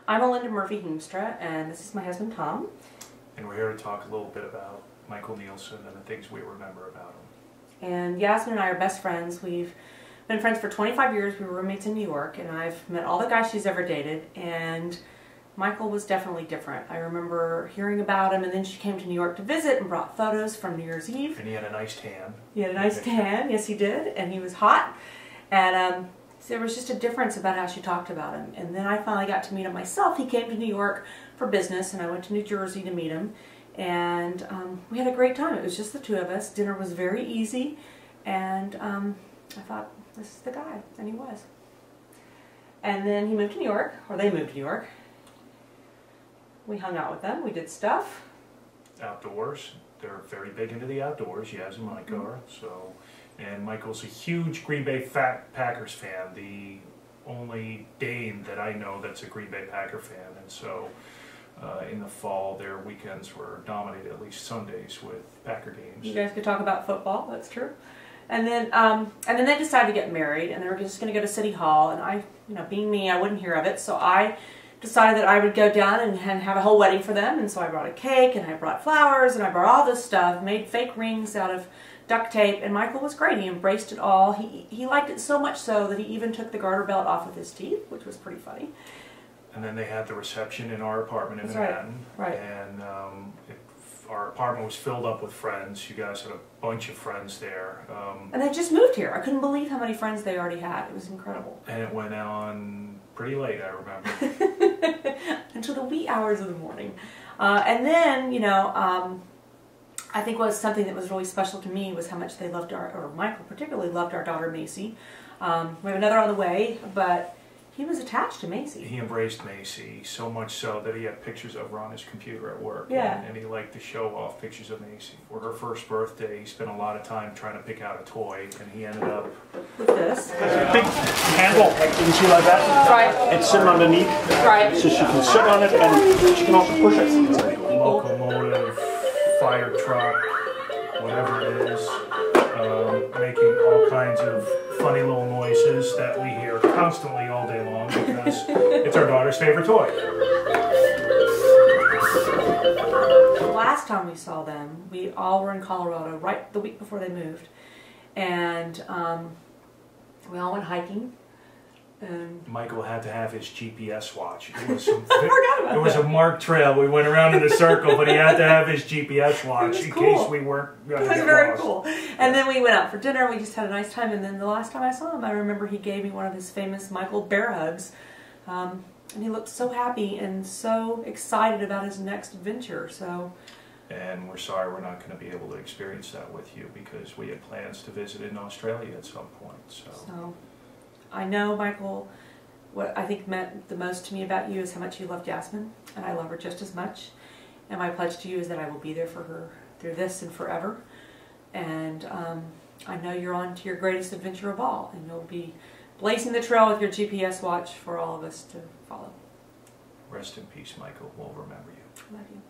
I'm Melinda Murphy-Heemstra, and this is my husband Tom. And we're here to talk a little bit about Michael Nielsen and the things we remember about him. And Yasmin and I are best friends. We've been friends for 25 years. We were roommates in New York, and I've met all the guys she's ever dated, and Michael was definitely different. I remember hearing about him, and then she came to New York to visit and brought photos from New Year's Eve. And he had a nice tan. He had a nice tan, yes he did, and he was hot. And so there was just a difference about how she talked about him. And then I finally got to meet him myself. He came to New York for business, and I went to New Jersey to meet him. And we had a great time. It was just the two of us. Dinner was very easy, and I thought, this is the guy, and he was. And then he moved to New York, or they moved to New York. We hung out with them. We did stuff. Outdoors. They're very big into the outdoors, Yaz and Mike are. So, and Michael's a huge Green Bay Packers fan. The only Dane that I know that's a Green Bay Packer fan. And so in the fall, their weekends were dominated, at least Sundays, with Packer games. You guys could talk about football. That's true. And then they decided to get married, and they were just going to go to City Hall. And I, being me, I wouldn't hear of it, so I decided that I would go down and have a whole wedding for them. And so I brought a cake, and I brought flowers, and I brought all this stuff, made fake rings out of duct tape, and Michael was great. He embraced it all. He liked it so much so that he even took the garter belt off of his teeth, which was pretty funny. And then they had the reception in our apartment in Manhattan. Right. And our apartment was filled up with friends. You guys had a bunch of friends there. And they just moved here. I couldn't believe how many friends they already had. It was incredible. And it went on pretty late, I remember. Until the wee hours of the morning. And then, I think was something that was really special to me was how much they loved or Michael particularly loved our daughter Macy. We have another on the way, but he was attached to Macy. He embraced Macy, so much so that he had pictures of her on his computer at work. Yeah. And he liked to show off pictures of Macy. For her first birthday, he spent a lot of time trying to pick out a toy, and he ended up with this. Big handle, like you can see like that. Right. It's sitting underneath. Right. So she can sit on it and she can also push it. Locomotive, fire truck, whatever it is, making all kinds of funny little noises that we hear constantly all day long because it's our daughter's favorite toy. The last time we saw them, we all were in Colorado right the week before they moved, and we all went hiking. Michael had to have his GPS watch. It was, it was a marked trail. We went around in a circle, but he had to have his GPS watch in case we weren't going to get lost. It was very cool. And then we went out for dinner. We just had a nice time. And then the last time I saw him, I remember he gave me one of his famous Michael bear hugs. And he looked so happy and so excited about his next adventure. And we're sorry we're not going to be able to experience that with you because we had plans to visit in Australia at some point. So I know, Michael, what I think meant the most to me about you is how much you loved Yasmin, and I love her just as much. And my pledge to you is that I will be there for her through this and forever. And I know you're on to your greatest adventure of all, and you'll be blazing the trail with your GPS watch for all of us to follow. Rest in peace, Michael. We'll remember you. I love you.